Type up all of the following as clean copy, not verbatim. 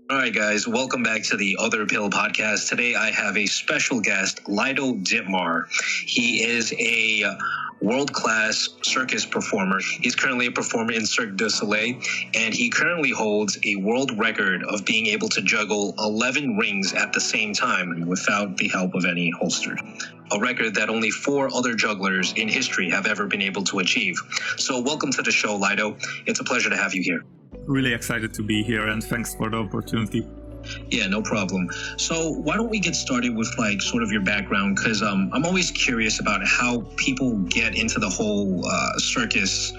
All right, guys, welcome back to the Other Pill podcast. Today I have a special guest, Laido. He is a world-class circus performer. He's currently a performer in Cirque du Soleil, and he currently holds a world record of being able to juggle 11 rings at the same time without the help of any holster. A record that only 4 other jugglers in history have ever been able to achieve. So welcome to the show, Laido. It's a pleasure to have you here. Really excited to be here, and thanks for the opportunity. Yeah, no problem. So why don't we get started with sort of your background? Because I'm always curious about how people get into the whole circus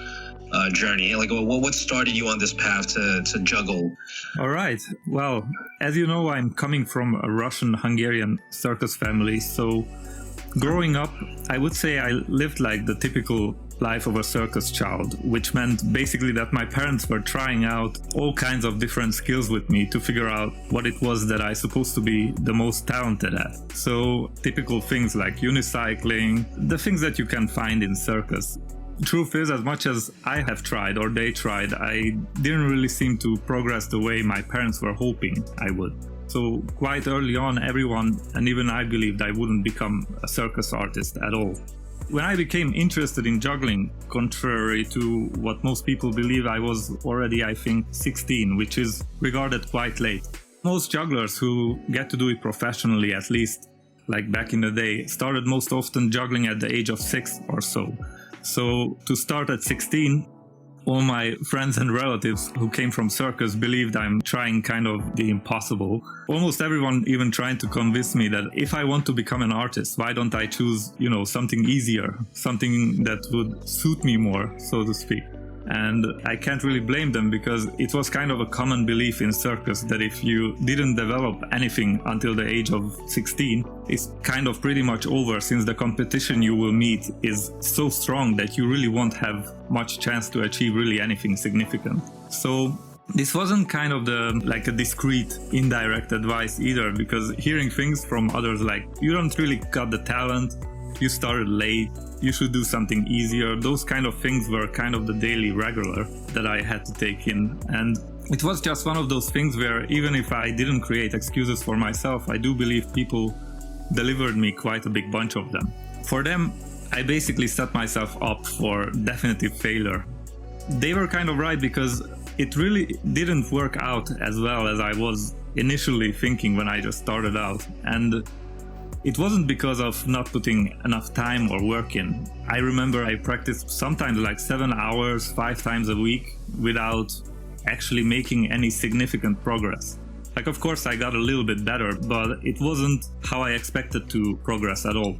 journey. What started you on this path to juggle? All right. Well, as you know, I'm coming from a Russian-Hungarian circus family. So growing up, I would say I lived like the typical life of a circus child, which meant basically that my parents were trying out all kinds of different skills with me to figure out what it was that I supposed to be the most talented at. So typical things like unicycling, the things that you can find in circus. Truth is, as much as I have tried or they tried, I didn't really seem to progress the way my parents were hoping I would. So quite early on, everyone, and even I, believed I wouldn't become a circus artist at all. When I became interested in juggling, contrary to what most people believe, I was already, I think, 16, which is regarded quite late. Most jugglers who get to do it professionally, at least like back in the day, started most often juggling at the age of 6 or so. So to start at 16, all my friends and relatives who came from circus believed I'm trying kind of the impossible. Almost everyone even trying to convince me that if I want to become an artist, why don't I choose, something easier, something that would suit me more, so to speak. And I can't really blame them, because it was kind of a common belief in circus that if you didn't develop anything until the age of 16, it's kind of pretty much over, since the competition you will meet is so strong that you really won't have much chance to achieve really anything significant. So this wasn't kind of a discreet, indirect advice either, because hearing things from others like, you don't really got the talent, you started late, you should do something easier, those kind of things were kind of the daily regular that I had to take in. And it was just one of those things where even if I didn't create excuses for myself, I do believe people delivered me quite a big bunch of them. For them, I basically set myself up for definitive failure. They were kind of right, because it really didn't work out as well as I was initially thinking when I just started out. And it wasn't because of not putting enough time or work in. I remember I practiced sometimes like 7 hours, 5 times a week without actually making any significant progress. Of course, I got a little bit better, but it wasn't how I expected to progress at all.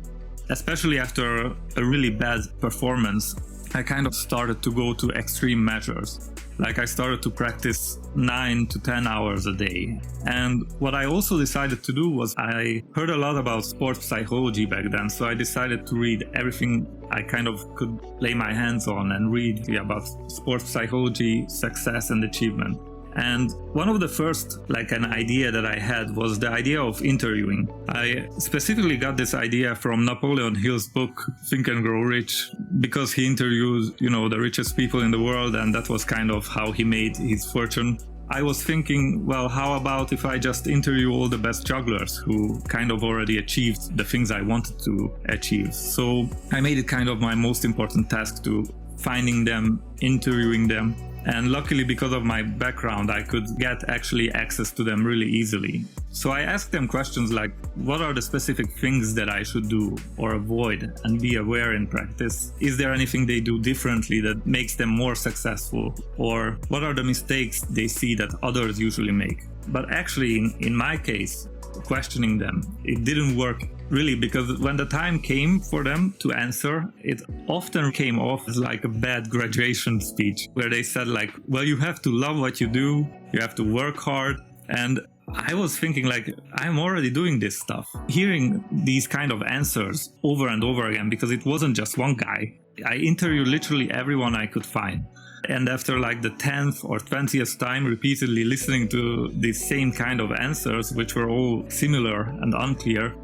Especially after a really bad performance, I kind of started to go to extreme measures. I started to practice 9 to 10 hours a day. And what I also decided to do was, I heard a lot about sports psychology back then, so I decided to read everything I kind of could lay my hands on and read about sports psychology, success and achievement. And one of the first an idea that I had was the idea of interviewing. I specifically got this idea from Napoleon Hill's book, Think and Grow Rich, because he interviews, the richest people in the world, and that was kind of how he made his fortune. I was thinking, well, how about if I just interview all the best jugglers who kind of already achieved the things I wanted to achieve? So I made it kind of my most important task to finding them, interviewing them. And luckily, because of my background, I could get actually access to them really easily. So I asked them questions like, what are the specific things that I should do or avoid and be aware in practice? Is there anything they do differently that makes them more successful? Or what are the mistakes they see that others usually make? But actually, in my case, questioning them, it didn't work really, because when the time came for them to answer, it often came off as like a bad graduation speech where they said well, you have to love what you do, you have to work hard. And I was thinking I'm already doing this stuff. Hearing these kind of answers over and over again, because it wasn't just one guy. I interviewed literally everyone I could find. And after the 10th or 20th time repeatedly listening to these same kind of answers, which were all similar and unclear,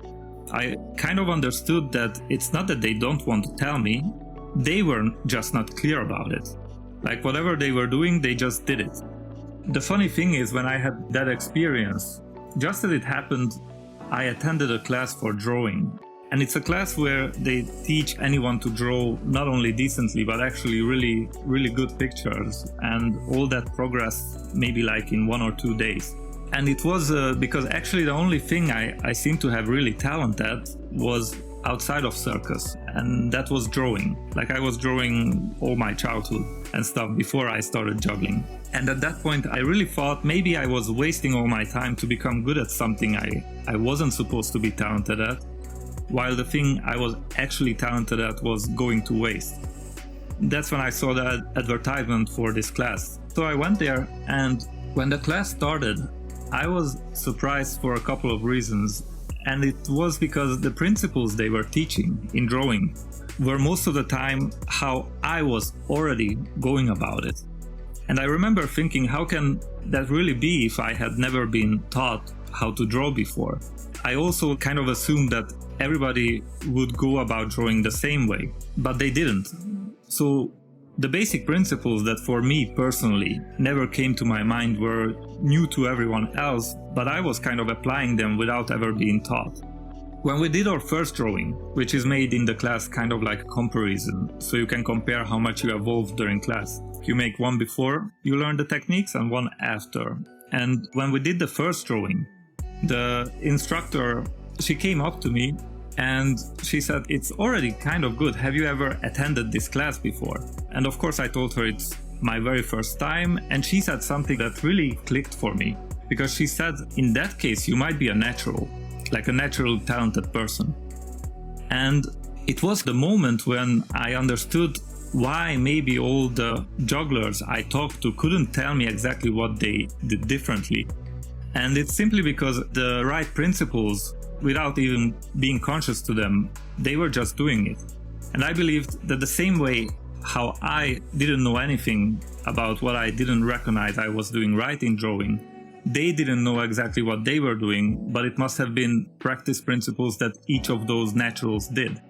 I kind of understood that it's not that they don't want to tell me, they were just not clear about it. Whatever they were doing, they just did it. the funny thing is, when I had that experience, just as it happened, I attended a class for drawing. And it's a class where they teach anyone to draw not only decently, but actually really, really good pictures. And all that progress maybe like in 1 or 2 days. And it was because actually the only thing I seem to have really talent at was outside of circus, and that was drawing. Like I was drawing all my childhood and stuff before I started juggling. And at that point I really thought maybe I was wasting all my time to become good at something I wasn't supposed to be talented at, while the thing I was actually talented at was going to waste. That's when I saw the advertisement for this class. So I went there, and when the class started, I was surprised for a couple of reasons. And it was because the principles they were teaching in drawing were most of the time how I was already going about it. And I remember thinking, how can that really be if I had never been taught how to draw before? I also kind of assumed that everybody would go about drawing the same way, but they didn't. So the basic principles that for me personally never came to my mind were new to everyone else, but I was kind of applying them without ever being taught. When we did our first drawing, which is made in the class kind of like a comparison, so you can compare how much you evolved during class. You make one before you learn the techniques and one after. And when we did the first drawing, the instructor, she came up to me and she said, "It's already kind of good. Have you ever attended this class before?" And of course I told her it's my very first time, and she said something that really clicked for me, because she said, in that case you might be a natural, like a natural talented person. And it was the moment when I understood why maybe all the jugglers I talked to couldn't tell me exactly what they did differently. And it's simply because the right principles, without even being conscious to them, they were just doing it. And I believed that the same way how I didn't know anything about what I didn't recognize I was doing right in drawing, they didn't know exactly what they were doing, but it must have been practice principles that each of those naturals did.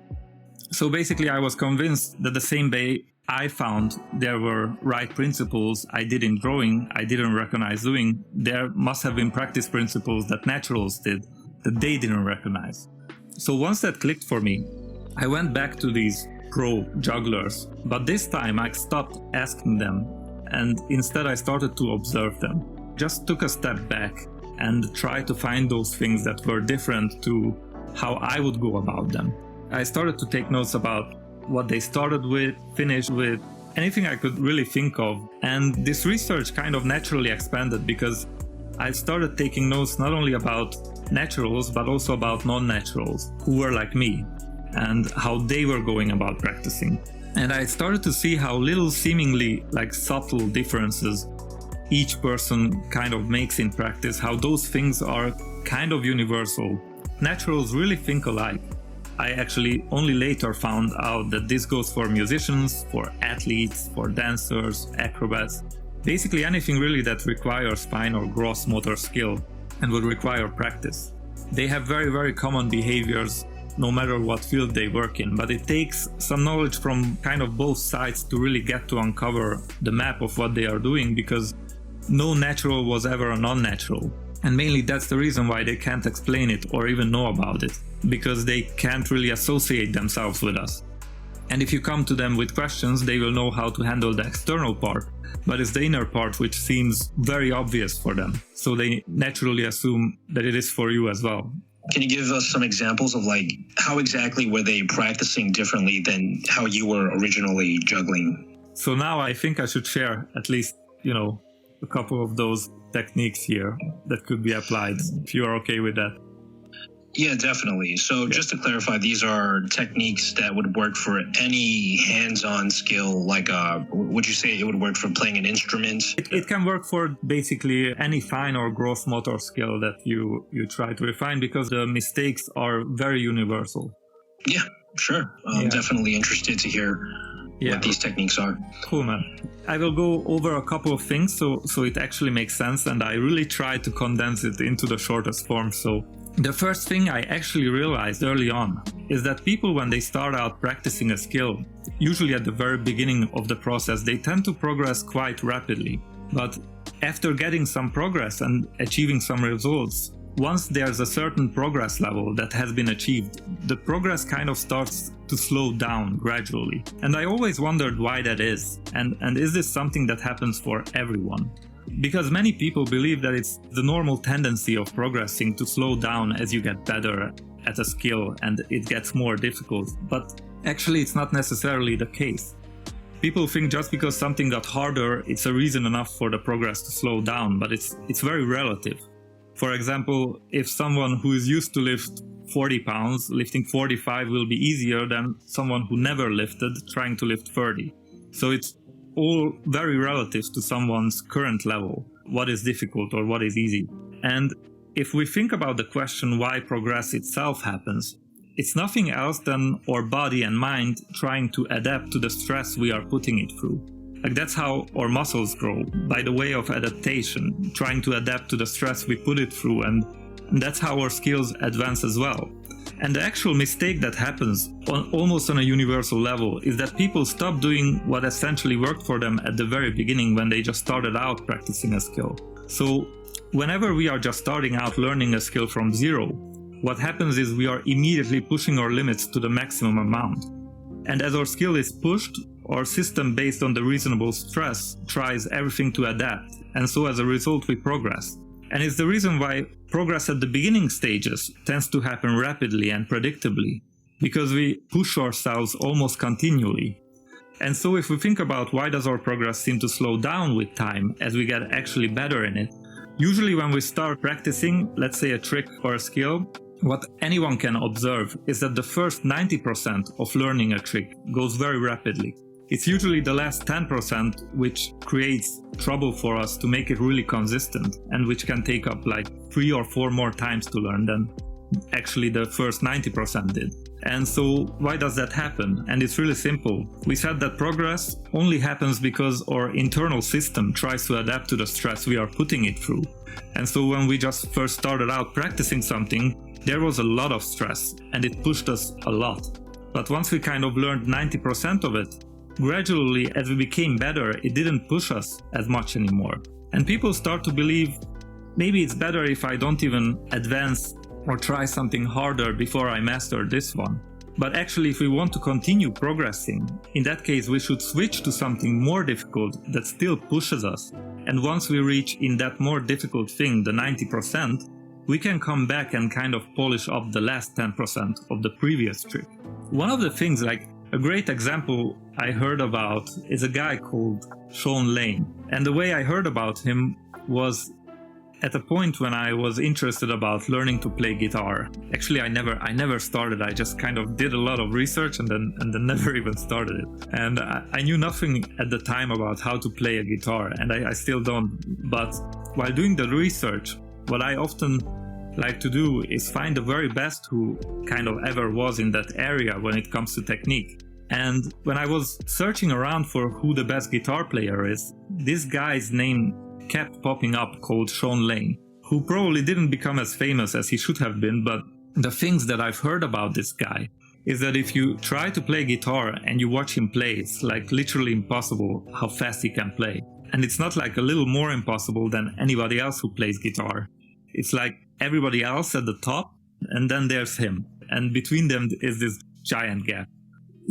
So basically I was convinced that the same way I found there were right principles I did in drawing, I didn't recognize doing, there must have been practice principles that naturals did that they didn't recognize. So once that clicked for me, I went back to these pro jugglers, but this time I stopped asking them, and instead I started to observe them. Just took a step back and tried to find those things that were different to how I would go about them. I started to take notes about what they started with, finished with, anything I could really think of. And this research kind of naturally expanded because I started taking notes not only about naturals, but also about non-naturals who were like me and how they were going about practicing. And I started to see how little seemingly like subtle differences each person kind of makes in practice, how those things are kind of universal. Naturals really think alike. I actually only later found out that this goes for musicians, for athletes, for dancers, acrobats, basically anything really that requires fine or gross motor skill and would require practice. They have very, very common behaviors no matter what field they work in, but it takes some knowledge from kind of both sides to really get to uncover the map of what they are doing, because no natural was ever a non-natural. And mainly that's the reason why they can't explain it or even know about it, because they can't really associate themselves with us. And if you come to them with questions, they will know how to handle the external part, but it's the inner part which seems very obvious for them. So they naturally assume that it is for you as well. Can you give us some examples of like how exactly were they practicing differently than how you were originally juggling? So now I think I should share at least, a couple of those techniques here that could be applied, if you are okay with that. Yeah, definitely. So just to clarify, these are techniques that would work for any hands-on skill, like would you say it would work for playing an instrument? It can work for basically any fine or gross motor skill that you try to refine, because the mistakes are very universal. Yeah, sure. I'm definitely interested to hear what these techniques are. Cool, man. I will go over a couple of things so it actually makes sense, and I really try to condense it into the shortest form. So the first thing I actually realized early on is that people, when they start out practicing a skill, usually at the very beginning of the process, they tend to progress quite rapidly. But after getting some progress and achieving some results, once there's a certain progress level that has been achieved, the progress kind of starts to slow down gradually. And I always wondered why that is, and is this something that happens for everyone? Because many people believe that it's the normal tendency of progressing to slow down as you get better at a skill and it gets more difficult, but actually it's not necessarily the case. People think just because something got harder, it's a reason enough for the progress to slow down, but it's very relative. For example, if someone who is used to lift 40 pounds, lifting 45 will be easier than someone who never lifted trying to lift 30. So it's all very relative to someone's current level, what is difficult or what is easy. And if we think about the question why progress itself happens, it's nothing else than our body and mind trying to adapt to the stress we are putting it through. Like that's how our muscles grow, by the way of adaptation, trying to adapt to the stress we put it through, and that's how our skills advance as well. And the actual mistake that happens almost on a universal level is that people stop doing what essentially worked for them at the very beginning when they just started out practicing a skill. So whenever we are just starting out learning a skill from zero, what happens is we are immediately pushing our limits to the maximum amount. And as our skill is pushed, our system based on the reasonable stress tries everything to adapt, and so as a result we progress. And it's the reason why progress at the beginning stages tends to happen rapidly and predictably, because we push ourselves almost continually. And so if we think about why does our progress seem to slow down with time as we get actually better in it, usually when we start practicing, let's say a trick or a skill, what anyone can observe is that the first 90% of learning a trick goes very rapidly. It's usually the last 10% which creates trouble for us to make it really consistent, and which can take up like 3 or 4 more times to learn than actually the first 90% did. And so why does that happen? And it's really simple. We said that progress only happens because our internal system tries to adapt to the stress we are putting it through. And so when we just first started out practicing something, there was a lot of stress and it pushed us a lot. But once we kind of learned 90% of it, gradually, as we became better, it didn't push us as much anymore. And people start to believe, maybe it's better if I don't even advance or try something harder before I master this one. But actually, if we want to continue progressing, in that case, we should switch to something more difficult that still pushes us. And once we reach in that more difficult thing, the 90%, we can come back and kind of polish up the last 10% of the previous trick. One of the things, like a great example I heard about is a guy called Shawn Lane. And the way I heard about him was at a point when I was interested about learning to play guitar. Actually, I never started. I just kind of did a lot of research and then never even started it. And I knew nothing at the time about how to play a guitar, and I still don't. But while doing the research, what I often like to do is find the very best who kind of ever was in that area when it comes to technique. And when I was searching around for who the best guitar player is, this guy's name kept popping up, called Shawn Lane, who probably didn't become as famous as he should have been. But the things that I've heard about this guy is that if you try to play guitar and you watch him play, it's like literally impossible how fast he can play. And it's not like a little more impossible than anybody else who plays guitar. It's like everybody else at the top, and then there's him. And between them is this giant gap.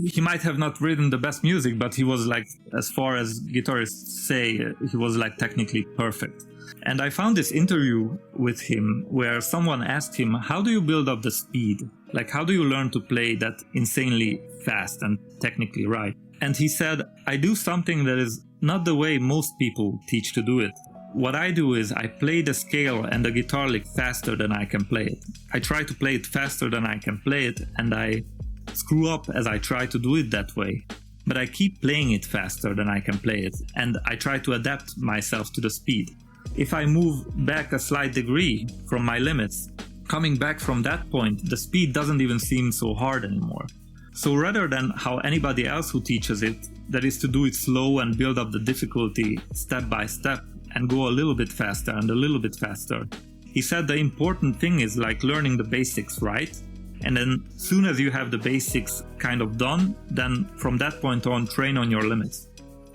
He might have not written the best music, but he was like, as far as guitarists say, he was like technically perfect. And I found this interview with him where someone asked him, how do you build up the speed? Like, how do you learn to play that insanely fast and technically right? And he said, I do something that is not the way most people teach to do it. What I do is I play the scale and the guitar lick faster than I can play it. I try to play it faster than I can play it, and I screw up as I try to do it that way. But I keep playing it faster than I can play it, and I try to adapt myself to the speed. If I move back a slight degree from my limits, coming back from that point, the speed doesn't even seem so hard anymore. So rather than how anybody else who teaches it, that is to do it slow and build up the difficulty step by step and go a little bit faster and a little bit faster, he said the important thing is like learning the basics, right? And then soon as you have the basics kind of done, then from that point on, train on your limits.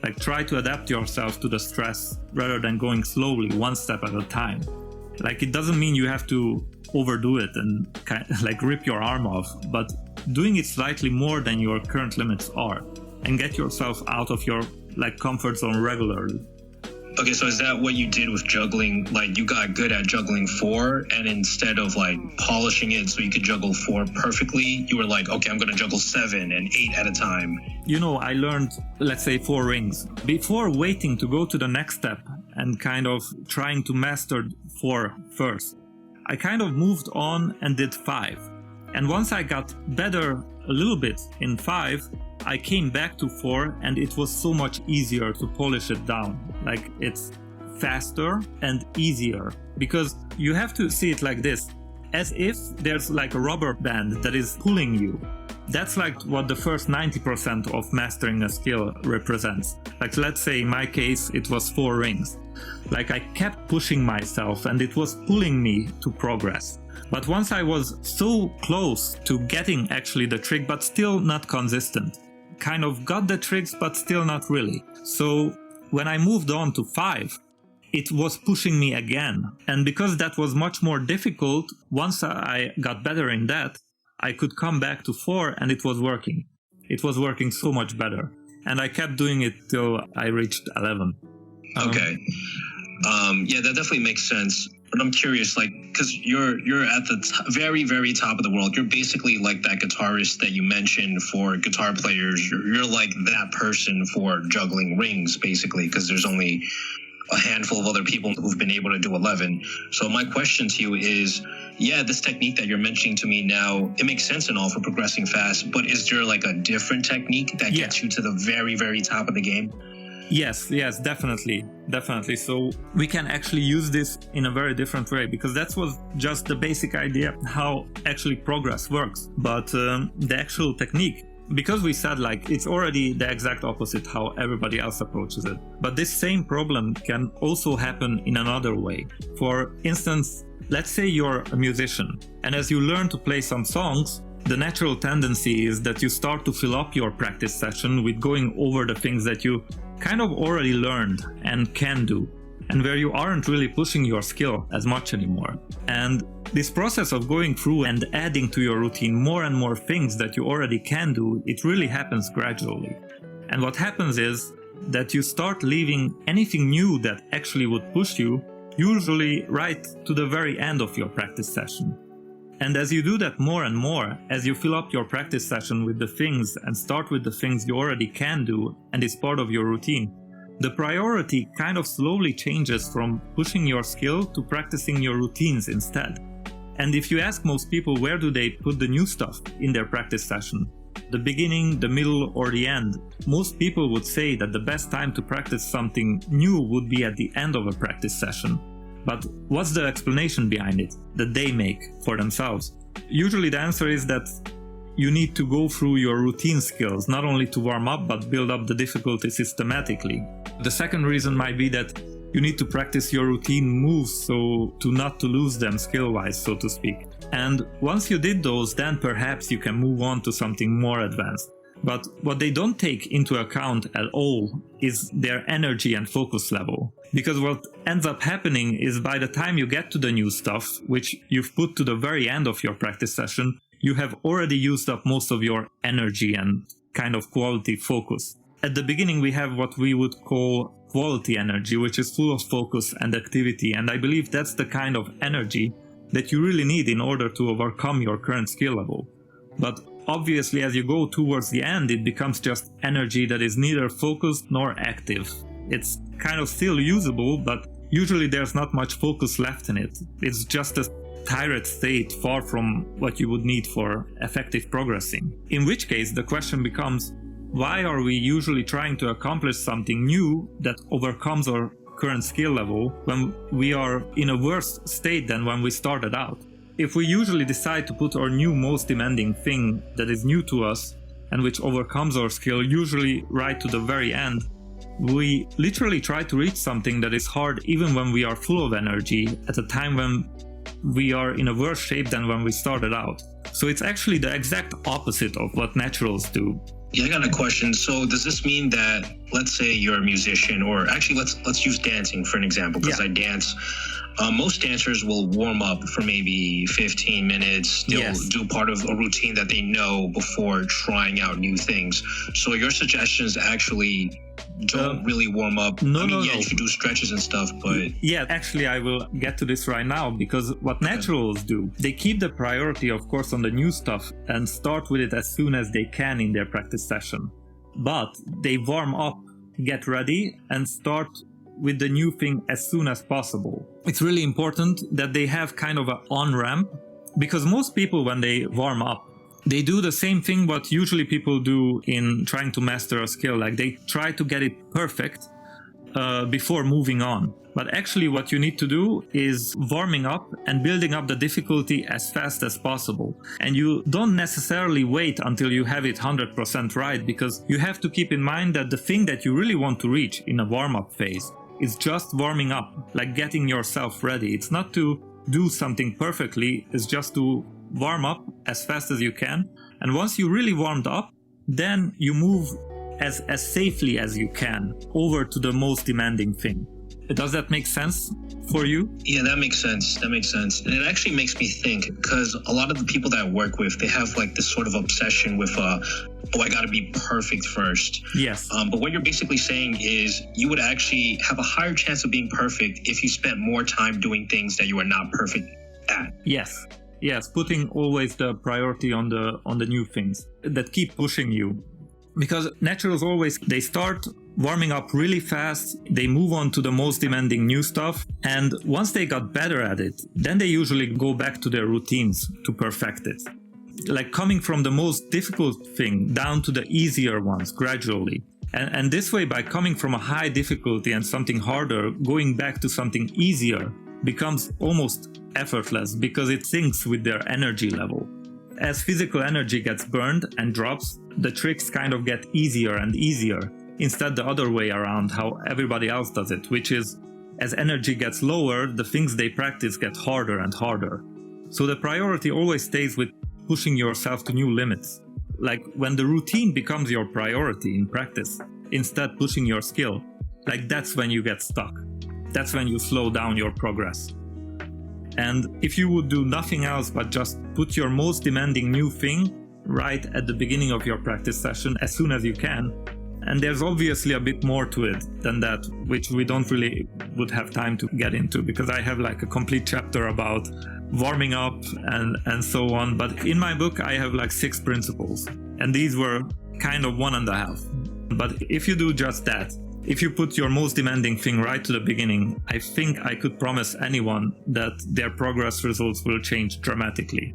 Like try to adapt yourself to the stress rather than going slowly, one step at a time. Like it doesn't mean you have to overdo it and like rip your arm off, but doing it slightly more than your current limits are, and get yourself out of your like comfort zone regularly. Okay, so is that what you did with juggling? Like you got good at juggling 4, and instead of like polishing it so you could juggle 4 perfectly, you were like, okay, I'm going to juggle 7 and 8 at a time. You know, I learned, let's say, 4 rings. Before waiting to go to the next step and kind of trying to master 4 first, I kind of moved on and did 5. And once I got better a little bit in 5, I came back to 4, and it was so much easier to polish it down. Like it's faster and easier, because you have to see it like this, as if there's like a rubber band that is pulling you. That's like what the first 90% of mastering a skill represents. Like let's say in my case it was 4 rings. Like I kept pushing myself and it was pulling me to progress. But once I was so close to getting actually the trick, but still not consistent, kind of got the tricks but still not really. So when I moved on to 5, it was pushing me again. And because that was much more difficult, once I got better in that, I could come back to 4 and it was working. It was working so much better. And I kept doing it till I reached 11. Okay. Yeah, that definitely makes sense. But I'm curious, like, because you're at the very, very top of the world. You're basically like that guitarist that you mentioned for guitar players. You're like that person for juggling rings, basically, because there's only a handful of other people who've been able to do 11. So my question to you is, yeah, this technique that you're mentioning to me now, it makes sense and all for progressing fast, but is there like a different technique that gets you to the very, very top of the game? Yes, definitely. So we can actually use this in a very different way, because that was just the basic idea how actually progress works. But the actual technique, because we said like it's already the exact opposite how everybody else approaches it. But this same problem can also happen in another way. For instance, let's say you're a musician, and as you learn to play some songs, the natural tendency is that you start to fill up your practice session with going over the things that you kind of already learned and can do, and where you aren't really pushing your skill as much anymore. And this process of going through and adding to your routine more and more things that you already can do, it really happens gradually. And what happens is that you start leaving anything new that actually would push you, usually right to the very end of your practice session. And as you do that more and more, as you fill up your practice session with the things and start with the things you already can do and is part of your routine, the priority kind of slowly changes from pushing your skill to practicing your routines instead. And if you ask most people where do they put the new stuff in their practice session, the beginning, the middle, or the end, most people would say that the best time to practice something new would be at the end of a practice session. But what's the explanation behind it that they make for themselves? Usually the answer is that you need to go through your routine skills, not only to warm up, but build up the difficulty systematically. The second reason might be that you need to practice your routine moves so to not to lose them skill-wise, so to speak. And once you did those, then perhaps you can move on to something more advanced. But what they don't take into account at all is their energy and focus level. Because what ends up happening is by the time you get to the new stuff, which you've put to the very end of your practice session, you have already used up most of your energy and kind of quality focus. At the beginning, we have what we would call quality energy, which is full of focus and activity. And I believe that's the kind of energy that you really need in order to overcome your current skill level. But obviously, as you go towards the end, it becomes just energy that is neither focused nor active. It's kind of still usable, but usually there's not much focus left in it. It's just a tired state far from what you would need for effective progressing. In which case, the question becomes, why are we usually trying to accomplish something new that overcomes our current skill level when we are in a worse state than when we started out? If we usually decide to put our new most demanding thing that is new to us and which overcomes our skill usually right to the very end, we literally try to reach something that is hard even when we are full of energy at a time when we are in a worse shape than when we started out. So it's actually the exact opposite of what naturals do. Yeah, I got a question. So does this mean that, let's say you're a musician, or actually let's use dancing for an example, because I dance. Most dancers will warm up for maybe 15 minutes. They'll do part of a routine that they know before trying out new things. So your suggestions actually don't really warm up. No. You should do stretches and stuff, but... Yeah, actually, I will get to this right now, because what naturals do, they keep the priority, of course, on the new stuff and start with it as soon as they can in their practice session. But they warm up, get ready, and start with the new thing as soon as possible. It's really important that they have kind of an on-ramp, because most people, when they warm up, they do the same thing what usually people do in trying to master a skill. Like they try to get it perfect before moving on. But actually what you need to do is warming up and building up the difficulty as fast as possible. And you don't necessarily wait until you have it 100% right, because you have to keep in mind that the thing that you really want to reach in a warm-up phase is just warming up, like getting yourself ready. It's not to do something perfectly, it's just to warm up as fast as you can. And once you really warmed up, then you move as safely as you can over to the most demanding thing. Does that make sense for you? Yeah, that makes sense. And it actually makes me think, because a lot of the people that I work with, they have like this sort of obsession with, I got to be perfect first. Yes. But what you're basically saying is you would actually have a higher chance of being perfect if you spent more time doing things that you are not perfect at. Yes, putting always the priority on the new things that keep pushing you. Because naturals always, they start warming up really fast, they move on to the most demanding new stuff, and once they got better at it, then they usually go back to their routines to perfect it. Like coming from the most difficult thing down to the easier ones gradually. And this way, by coming from a high difficulty and something harder, going back to something easier becomes almost effortless, because it syncs with their energy level. As physical energy gets burned and drops, the tricks kind of get easier and easier, instead the other way around, how everybody else does it, which is as energy gets lower, the things they practice get harder and harder. So the priority always stays with pushing yourself to new limits. Like when the routine becomes your priority in practice, instead pushing your skill, like that's when you get stuck. That's when you slow down your progress. And if you would do nothing else but just put your most demanding new thing right at the beginning of your practice session as soon as you can, and there's obviously a bit more to it than that, which we don't really would have time to get into, because I have like a complete chapter about warming up and so on. But in my book, I have like 6 principles, and these were kind of 1.5. But if you do just that, if you put your most demanding thing right to the beginning, I think I could promise anyone that their progress results will change dramatically.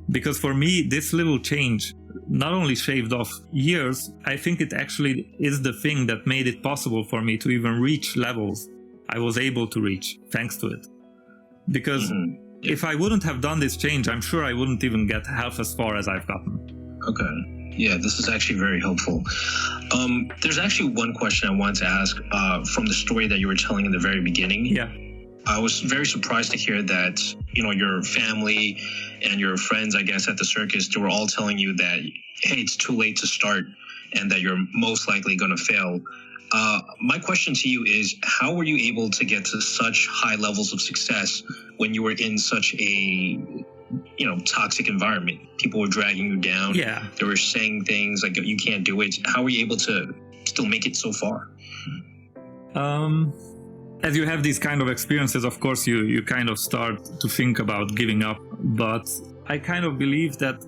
Because for me, this little change not only shaved off years, I think it actually is the thing that made it possible for me to even reach levels I was able to reach thanks to it. Because if I wouldn't have done this change, I'm sure I wouldn't even get half as far as I've gotten. Okay. Yeah, this is actually very helpful. There's actually one question I wanted to ask from the story that you were telling in the very beginning. Yeah. I was very surprised to hear that, your family and your friends, I guess, at the circus, they were all telling you that, hey, it's too late to start and that you're most likely going to fail. My question to you is, how were you able to get to such high levels of success when you were in such a toxic environment? People were dragging you down. Yeah. They were saying things like, you can't do it. How were you able to still make it so far? As you have these kind of experiences, of course, you kind of start to think about giving up. But I kind of believe that,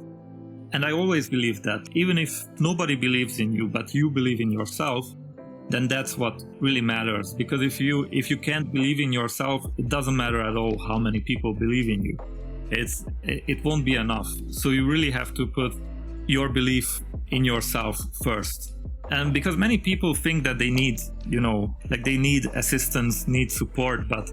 and I always believe that, even if nobody believes in you, but you believe in yourself, then that's what really matters. Because if you can't believe in yourself, it doesn't matter at all how many people believe in you. It won't be enough. So you really have to put your belief in yourself first. And because many people think that they need, they need assistance, need support, but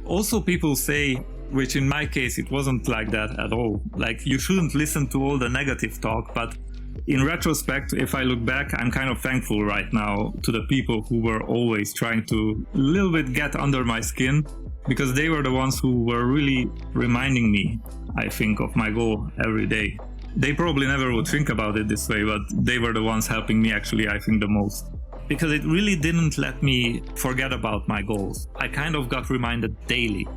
also people say, which in my case, it wasn't like that at all. Like, you shouldn't listen to all the negative talk, but in retrospect, if I look back, I'm kind of thankful right now to the people who were always trying to a little bit get under my skin, because they were the ones who were really reminding me, I think, of my goal every day. They probably never would think about it this way, but they were the ones helping me actually, I think, the most. Because it really didn't let me forget about my goals. I kind of got reminded daily.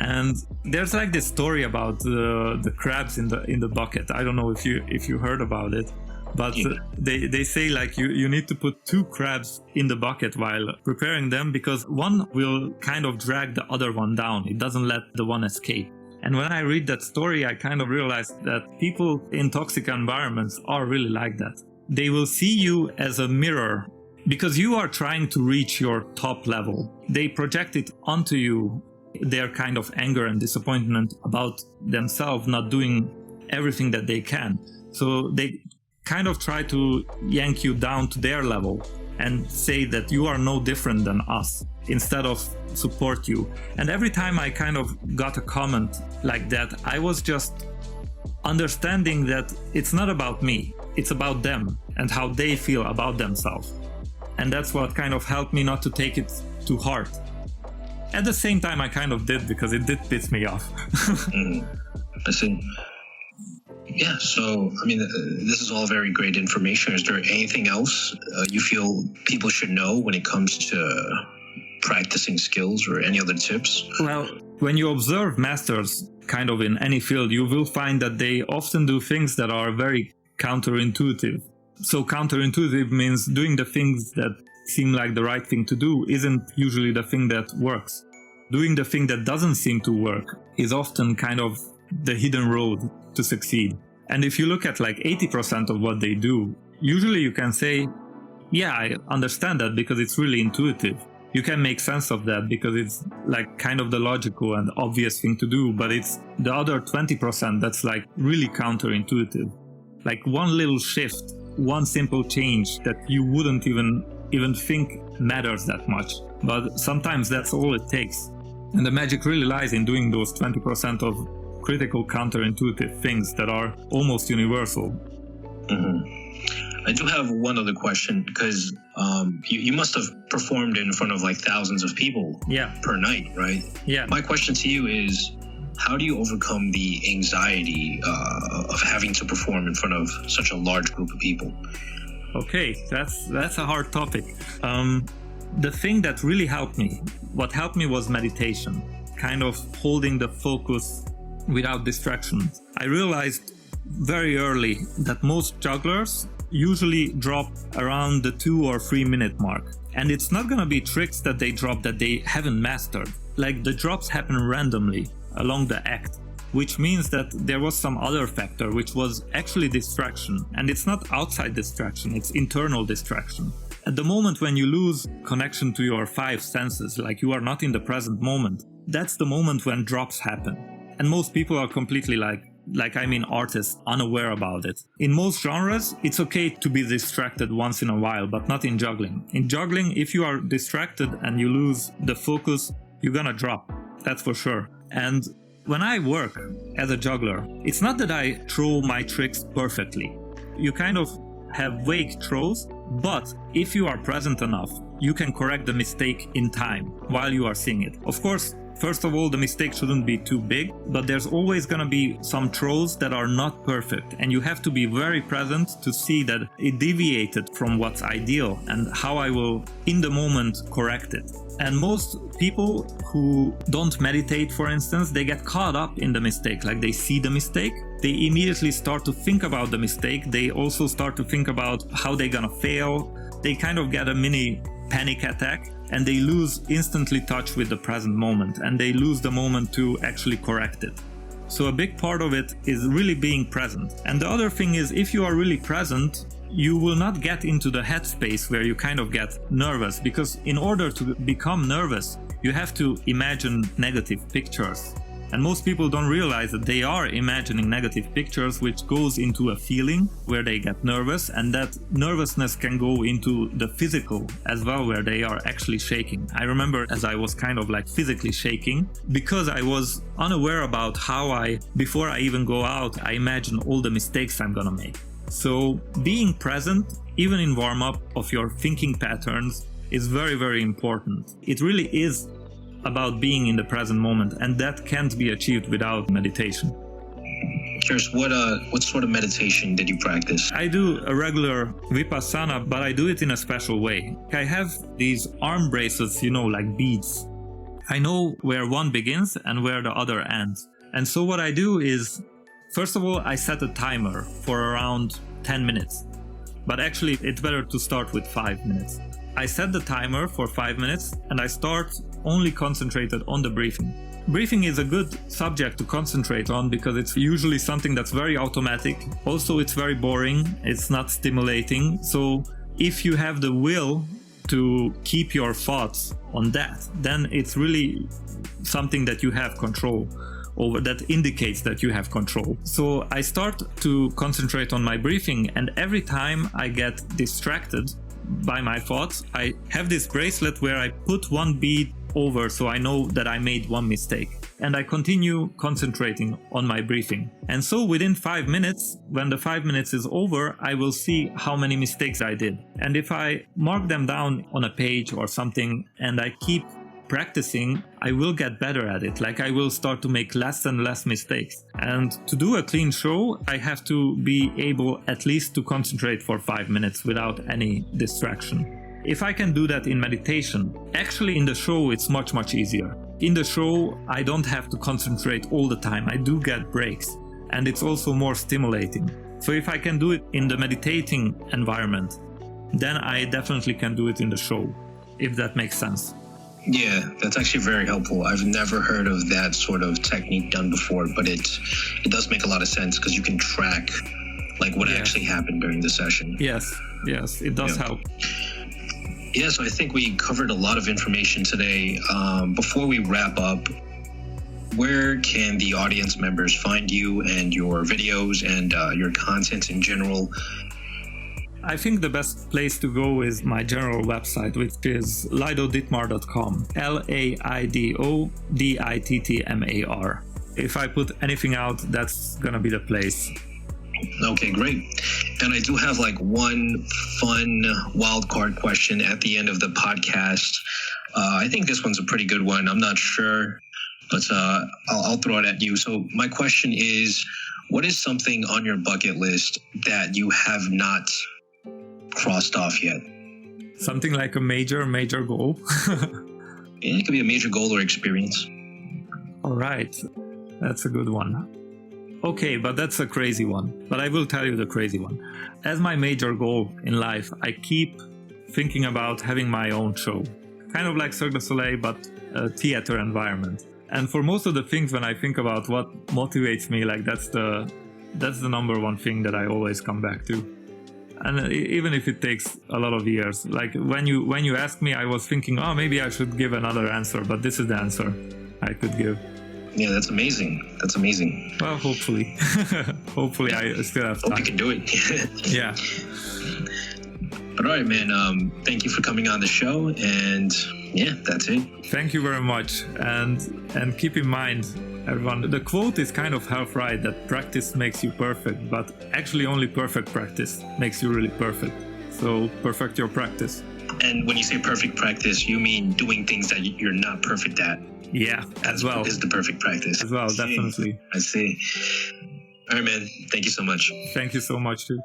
And there's like this story about the crabs in the bucket. I don't know if you heard about it, but they say like you need to put 2 crabs in the bucket while preparing them, because one will kind of drag the other one down. It doesn't let the one escape. And when I read that story, I kind of realized that people in toxic environments are really like that. They will see you as a mirror because you are trying to reach your top level. They project it onto you, their kind of anger and disappointment about themselves not doing everything that they can. So they kind of try to yank you down to their level and say that you are no different than us, instead of support you. And every time I kind of got a comment like that, I was just understanding that it's not about me, it's about them and how they feel about themselves. And that's what kind of helped me not to take it to heart. At the same time, I kind of did, because it did piss me off. I see. Yeah, so, I mean, this is all very great information. Is there anything else you feel people should know when it comes to practicing skills, or any other tips? Well, when you observe masters kind of in any field, you will find that they often do things that are very counterintuitive. So counterintuitive means doing the things that seem like the right thing to do isn't usually the thing that works. Doing the thing that doesn't seem to work is often kind of the hidden road to succeed. And if you look at like 80% of what they do, usually you can say, yeah, I understand that because it's really intuitive. You can make sense of that because it's like kind of the logical and obvious thing to do, but it's the other 20% that's like really counterintuitive. Like one little shift, one simple change that you wouldn't even think matters that much. But sometimes that's all it takes. And the magic really lies in doing those 20% of critical counterintuitive things that are almost universal. Mm-hmm. I do have one other question, because you must have performed in front of like thousands of people per night, right? Yeah. My question to you is, how do you overcome the anxiety of having to perform in front of such a large group of people? Okay, that's a hard topic. The thing that really helped me, what helped me was meditation, kind of holding the focus without distractions. I realized very early that most jugglers usually drop around the 2 or 3 minute mark. And it's not gonna be tricks that they drop that they haven't mastered. Like the drops happen randomly along the act, which means that there was some other factor, which was actually distraction. And it's not outside distraction, it's internal distraction. At the moment when you lose connection to your 5 senses, like you are not in the present moment, that's the moment when drops happen. And most people are completely artists, unaware about it. In most genres, it's okay to be distracted once in a while, but not in juggling. In juggling, if you are distracted and you lose the focus, you're gonna drop. That's for sure. And when I work as a juggler, it's not that I throw my tricks perfectly. You kind of have vague throws, but if you are present enough, you can correct the mistake in time while you are seeing it. Of course, first of all, the mistake shouldn't be too big, but there's always gonna be some throws that are not perfect, and you have to be very present to see that it deviated from what's ideal and how I will, in the moment, correct it. And most people who don't meditate, for instance, they get caught up in the mistake. Like they see the mistake, they immediately start to think about the mistake. They also start to think about how they're gonna fail. They kind of get a mini panic attack, and they lose instantly touch with the present moment, and they lose the moment to actually correct it. So a big part of it is really being present. And the other thing is, if you are really present, you will not get into the headspace where you kind of get nervous, because in order to become nervous, you have to imagine negative pictures. And most people don't realize that they are imagining negative pictures, which goes into a feeling where they get nervous, and that nervousness can go into the physical as well, where they are actually shaking. I remember as I was kind of like physically shaking because I was unaware about how before I even go out, I imagine all the mistakes I'm gonna make. So being present, even in warm-up, of your thinking patterns is very, very important. It really is about being in the present moment, and that can't be achieved without meditation. Curious, what sort of meditation did you practice? I do a regular Vipassana, but I do it in a special way. I have these arm bracelets, like beads. I know where one begins and where the other ends. And so what I do is, first of all, I set a timer for around 10 minutes. But actually, it's better to start with 5 minutes. I set the timer for 5 minutes and I start only concentrated on the breathing. Breathing is a good subject to concentrate on because it's usually something that's very automatic. Also, it's very boring. It's not stimulating. So if you have the will to keep your thoughts on that, then it's really something that you have control over, that indicates that you have control. So I start to concentrate on my breathing, and every time I get distracted by my thoughts, I have this bracelet where I put one bead over so I know that I made one mistake. And I continue concentrating on my breathing. And so within 5 minutes, when the 5 minutes is over, I will see how many mistakes I did. And if I mark them down on a page or something and I keep practicing, I will get better at it. Like I will start to make less and less mistakes. And to do a clean show, I have to be able at least to concentrate for 5 minutes without any distraction. If I can do that in meditation, actually in the show it's much, much easier. In the show, I don't have to concentrate all the time. I do get breaks, and it's also more stimulating. So if I can do it in the meditating environment, then I definitely can do it in the show, if that makes sense. Yeah, that's actually very helpful. I've never heard of that sort of technique done before, but it does make a lot of sense because you can track like what actually happened during the session. Yes, it does help. Yeah, so I think we covered a lot of information today. Before we wrap up, where can the audience members find you and your videos and your content in general? I think the best place to go is my general website, which is laidodittmar.com. LAIDODITTMAR. If I put anything out, that's gonna be the place. Okay, great. And I do have like one fun wild card question at the end of the podcast. I think this one's a pretty good one. I'm not sure, but I'll throw it at you. So my question is, what is something on your bucket list that you have not crossed off yet? Something like a major goal. It could be a major goal or experience. All right. That's a good one. Okay, but that's a crazy one. But I will tell you the crazy one. As my major goal in life, I keep thinking about having my own show. Kind of like Cirque du Soleil, but a theater environment. And for most of the things, when I think about what motivates me, like that's the number one thing that I always come back to. And even if it takes a lot of years, like when you asked me, I was thinking, oh, maybe I should give another answer, but this is the answer I could give. Yeah, that's amazing. That's amazing. Well, hopefully. Hopefully I still have time. Hope you can do it. Yeah. But all right, man. Thank you for coming on the show. And yeah, that's it. Thank you very much. And keep in mind, everyone, the quote is kind of half right, that practice makes you perfect, but actually only perfect practice makes you really perfect. So perfect your practice. And when you say perfect practice, you mean doing things that you're not perfect at. Yeah, as well. Is the perfect practice. As well, definitely. I see. All right, man. Thank you so much. Thank you so much, too.